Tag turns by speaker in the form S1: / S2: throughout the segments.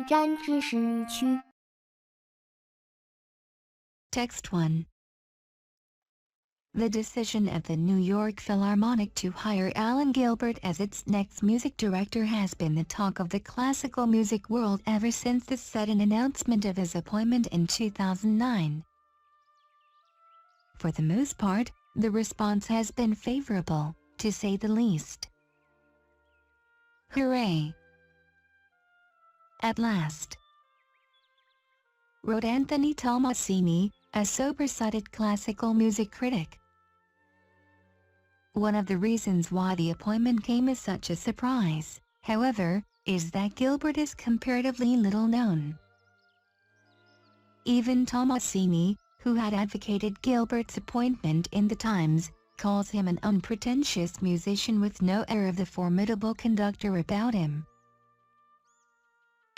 S1: 沾知识区。
S2: Text 1. The decision of the New York Philharmonic to hire Alan Gilbert as its next music director has been the talk of the classical music world ever since the sudden announcement of his appointment in 2009. For the most part, the response has been favorable, to say the least. Hooray! At last! Wrote Anthony Tommasini, a sober-sided classical music critic. One of the reasons why the appointment came as such a surprise, however, is that Gilbert is comparatively little known. Even Tommasini, who had advocated Gilbert's appointment in the Times, calls him an unpretentious musician with no air of the formidable conductor about him.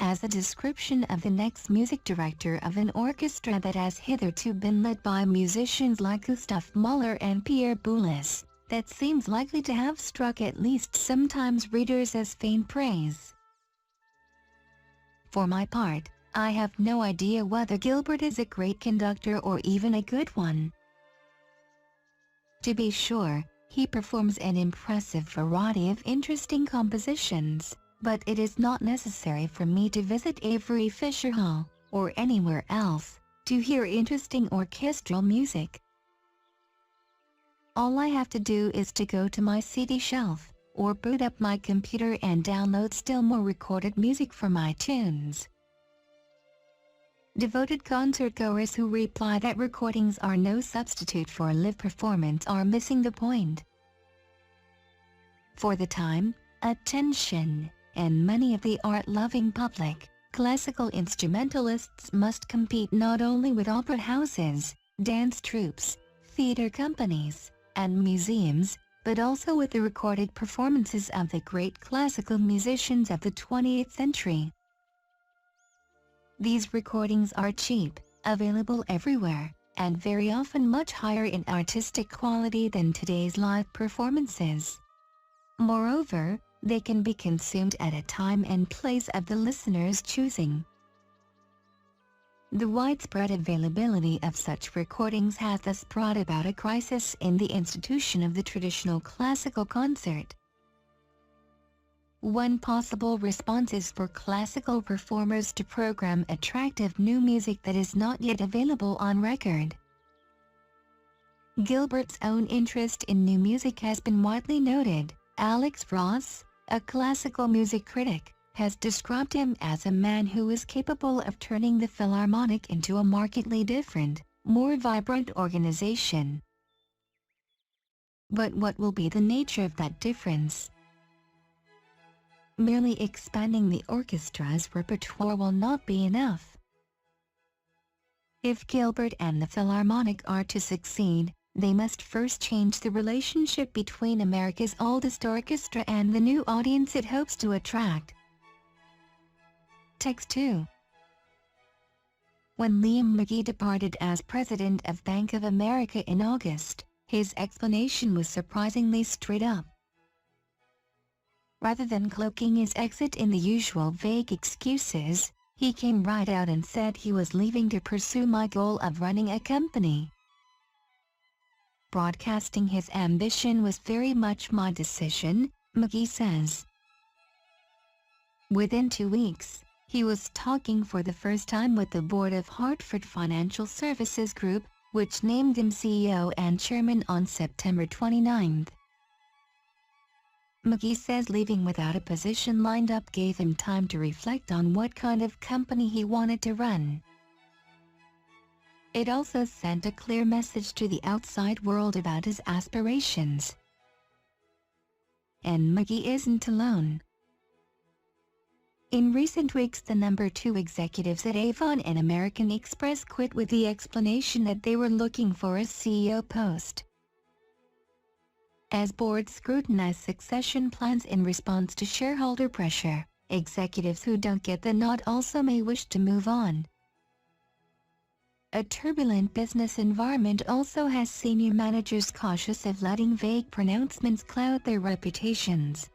S2: As a description of the next music director of an orchestra that has hitherto been led by musicians like Gustav Mahler and Pierre Boulez, that seems likely to have struck at least sometimes readers as faint praise. For my part, I have no idea whether Gilbert is a great conductor or even a good one. To be sure, he performs an impressive variety of interesting compositions, but it is not necessary for me to visit Avery Fisher Hall, or anywhere else, to hear interesting orchestral music. All I have to do is to go to my CD shelf, or boot up my computer and download still more recorded music from iTunes. Devoted concertgoers who reply that recordings are no substitute for a live performance are missing the point. For the time, attention, and money of the art-loving public, classical instrumentalists must compete not only with opera houses, dance troupes, theater companies, and museums, but also with the recorded performances of the great classical musicians of the 20th century. These recordings are cheap, available everywhere, and very often much higher in artistic quality than today's live performances. Moreover, they can be consumed at a time and place of the listener's choosing. The widespread availability of such recordings has thus brought about a crisis in the institution of the traditional classical concert. One possible response is for classical performers to program attractive new music that is not yet available on record. Gilbert's own interest in new music has been widely noted. Alex Ross, a classical music critic, has described him as a man who is capable of turning the Philharmonic into a markedly different, more vibrant organization. But what will be the nature of that difference? Merely expanding the orchestra's repertoire will not be enough. If Gilbert and the Philharmonic are to succeed, they must first change the relationship between America's oldest orchestra and the new audience it hopes to attract. Text 2. When Liam McGee departed as president of Bank of America in August, his explanation was surprisingly straight up. Rather than cloaking his exit in the usual vague excuses, he came right out and said he was leaving to pursue my goal of running a company. Broadcasting his ambition was very much my decision, McGee says. Within 2 weeks, he was talking for the first time with the board of Hartford Financial Services Group, which named him CEO and chairman on September 29. McGee says leaving without a position lined up gave him time to reflect on what kind of company he wanted to run. It also sent a clear message to the outside world about his aspirations. And McGee isn't alone. In recent weeks, the number 2 executives at Avon and American Express quit with the explanation that they were looking for a CEO post. As boards scrutinize succession plans in response to shareholder pressure, executives who don't get the nod also may wish to move on. A turbulent business environment also has senior managers cautious of letting vague pronouncements cloud their reputations.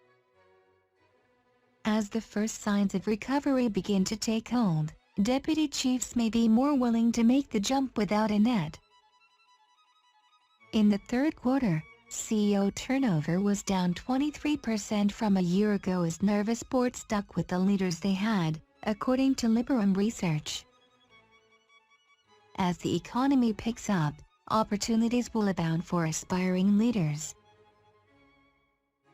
S2: As the first signs of recovery begin to take hold, deputy chiefs may be more willing to make the jump without a net. In the third quarter, CEO turnover was down 23% from a year ago as nervous boards stuck with the leaders they had, according to Liberum research. As the economy picks up, opportunities will abound for aspiring leaders.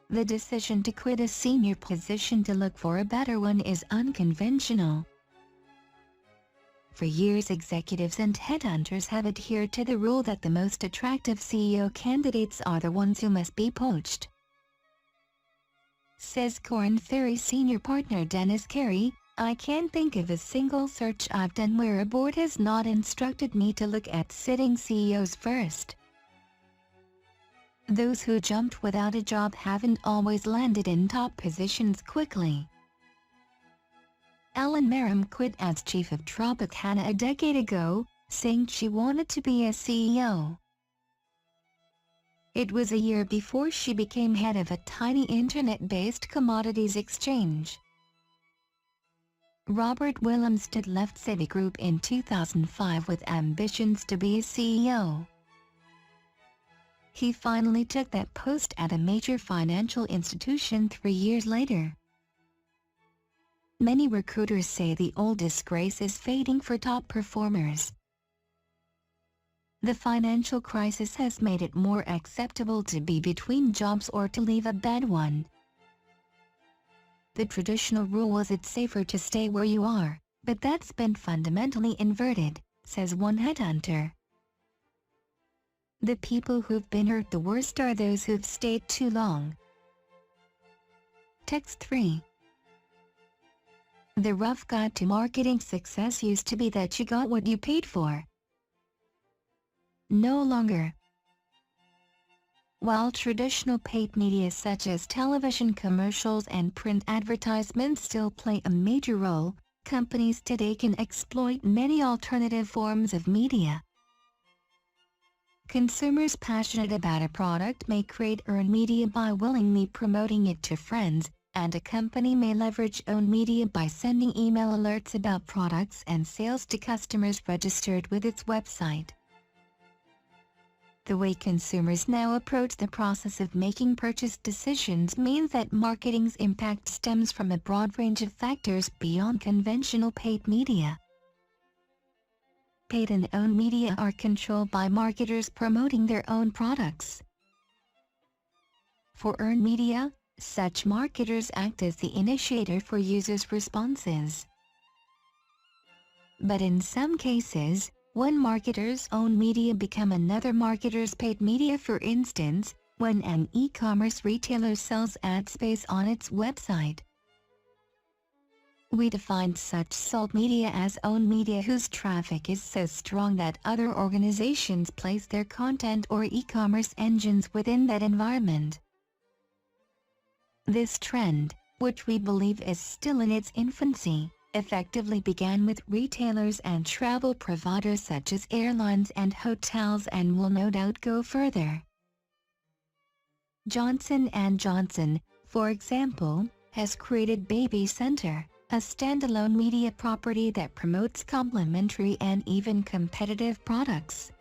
S2: The decision to quit a senior position to look for a better one is unconventional. For years, executives and headhunters have adhered to the rule that the most attractive CEO candidates are the ones who must be poached. Says Korn Ferry senior partner Dennis Carey, "I can't think of a single search I've done where a board has not instructed me to look at sitting CEOs first. Those who jumped without a job haven't always landed in top positions quickly." Ellen Merrim quit as chief of Tropicana a decade ago, saying she wanted to be a CEO. It was a year before she became head of a tiny internet-based commodities exchange. Robert Willemstad left Citigroup in 2005 with ambitions to be a CEO. He finally took that post at a major financial institution 3 years later. Many recruiters say the old disgrace is fading for top performers. The financial crisis has made it more acceptable to be between jobs or to leave a bad one. The traditional rule was it's safer to stay where you are, but that's been fundamentally inverted, says one headhunter. The people who've been hurt the worst are those who've stayed too long. Text 3. The rough guide to marketing success used to be that you got what you paid for. No longer. While traditional paid media such as television commercials and print advertisements still play a major role, companies today can exploit many alternative forms of media. Consumers passionate about a product may create earned media by willingly promoting it to friends, and a company may leverage owned media by sending email alerts about products and sales to customers registered with its website. The way consumers now approach the process of making purchase decisions means that marketing's impact stems from a broad range of factors beyond conventional paid media. Paid and owned media are controlled by marketers promoting their own products. For earned media, such marketers act as the initiator for users' responses. But in some cases, one marketer's own media become another marketer's paid media. For instance, when an e-commerce retailer sells ad space on its website. We define such sold media as owned media whose traffic is so strong that other organizations place their content or e-commerce engines within that environment. This trend, which we believe is still in its infancy, effectively began with retailers and travel providers such as airlines and hotels and will no doubt go further. Johnson & Johnson, for example, has created Baby Center, a standalone media property that promotes complementary and even competitive products.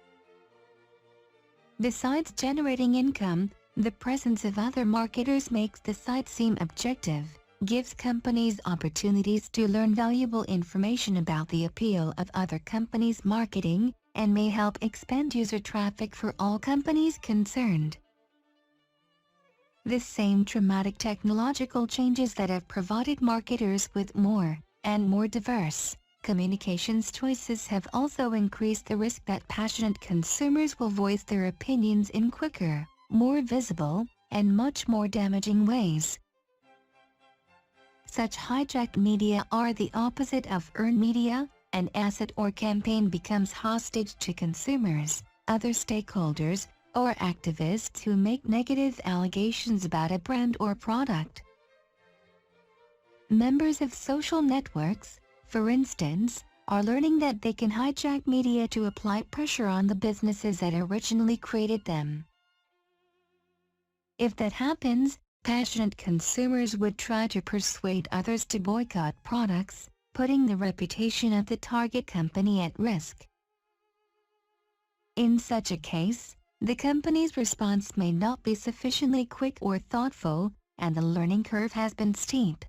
S2: Besides generating income, the presence of other marketers makes the site seem objective, gives companies opportunities to learn valuable information about the appeal of other companies' marketing, and may help expand user traffic for all companies concerned. The same dramatic technological changes that have provided marketers with more, and more diverse, communications choices have also increased the risk that passionate consumers will voice their opinions in quicker, more visible, and much more damaging ways. Such hijacked media are the opposite of earned media. An asset or campaign becomes hostage to consumers, other stakeholders, or activists who make negative allegations about a brand or product. Members of social networks, for instance, are learning that they can hijack media to apply pressure on the businesses that originally created them. If that happens, Passionate consumers would try to persuade others to boycott products, putting the reputation of the target company at risk. In such a case, the company's response may not be sufficiently quick or thoughtful, and the learning curve has been steep.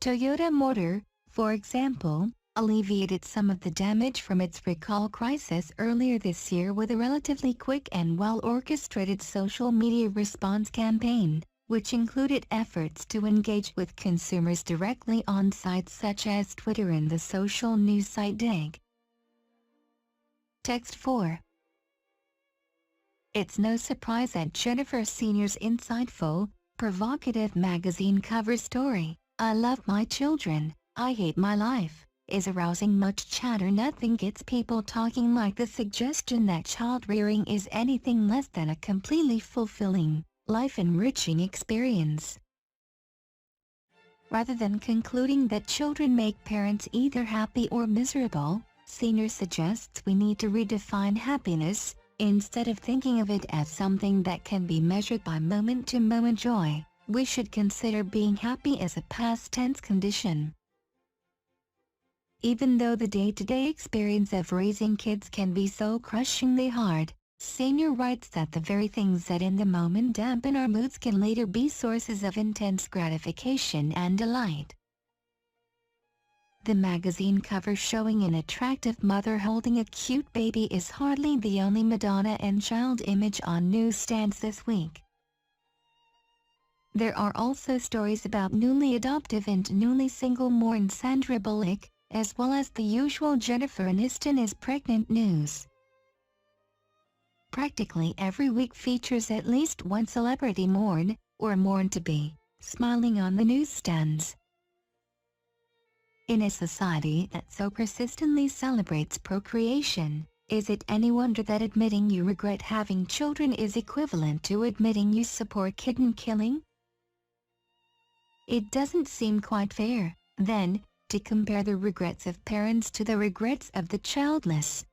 S2: Toyota Motor, for example, alleviated some of the damage from its recall crisis earlier this year with a relatively quick and well-orchestrated social media response campaign, which included efforts to engage with consumers directly on sites such as Twitter and the social news site Dig. Text 4. It's no surprise that Jennifer Senior's insightful, provocative magazine cover story, "I love my children, I hate my life," is arousing much chatter. Nothing gets people talking like the suggestion that child-rearing is anything less than a completely fulfilling, life-enriching experience. Rather than concluding that children make parents either happy or miserable, Senior suggests we need to redefine happiness, instead of thinking of it as something that can be measured by moment-to-moment joy. We should consider being happy as a past tense condition. Even though the day-to-day experience of raising kids can be so crushingly hard, Senior writes that the very things that in the moment dampen our moods can later be sources of intense gratification and delight. The magazine cover showing an attractive mother holding a cute baby is hardly the only Madonna and child image on newsstands this week. There are also stories about newly adoptive and newly single Maureen Sandra Bullock, as well as the usual Jennifer Aniston is pregnant news. Practically every week features at least one celebrity mourn, or mourn-to-be, smiling on the newsstands. In a society that so persistently celebrates procreation, is it any wonder that admitting you regret having children is equivalent to admitting you support kitten killing? It doesn't seem quite fair, then, to compare the regrets of parents to the regrets of the childless.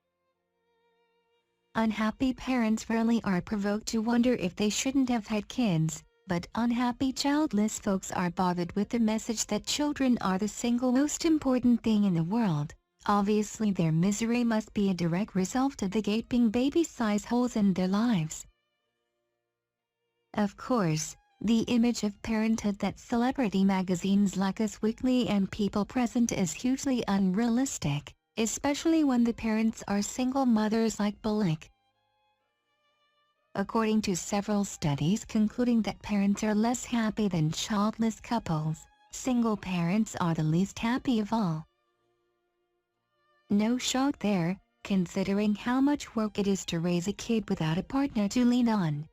S2: Unhappy parents rarely are provoked to wonder if they shouldn't have had kids, but unhappy childless folks are bothered with the message that children are the single most important thing in the world. Obviously their misery must be a direct result of the gaping baby-size holes in their lives. Of course, the image of parenthood that celebrity magazines like Us Weekly and People present is hugely unrealistic, especially when the parents are single mothers like Bullock. According to several studies concluding that parents are less happy than childless couples, single parents are the least happy of all. No shock there, considering how much work it is to raise a kid without a partner to lean on.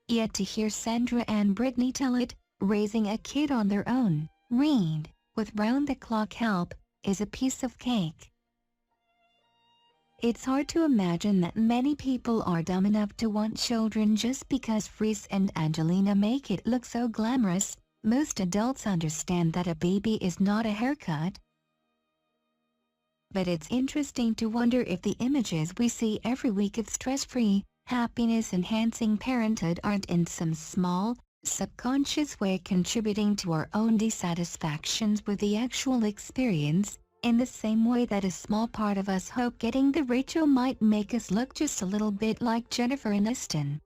S2: Yet to hear Sandra and Brittany tell it, raising a kid on their own, read, with round-the-clock help, is a piece of cake. It's hard to imagine that many people are dumb enough to want children just because Reese and Angelina make it look so glamorous. Most adults understand that a baby is not a haircut. But it's interesting to wonder if the images we see every week of stress-free, happiness-enhancing parenthood aren't in some small, subconscious way contributing to our own dissatisfactions with the actual experience, in the same way that a small part of us hope getting the Rachel might make us look just a little bit like Jennifer Aniston.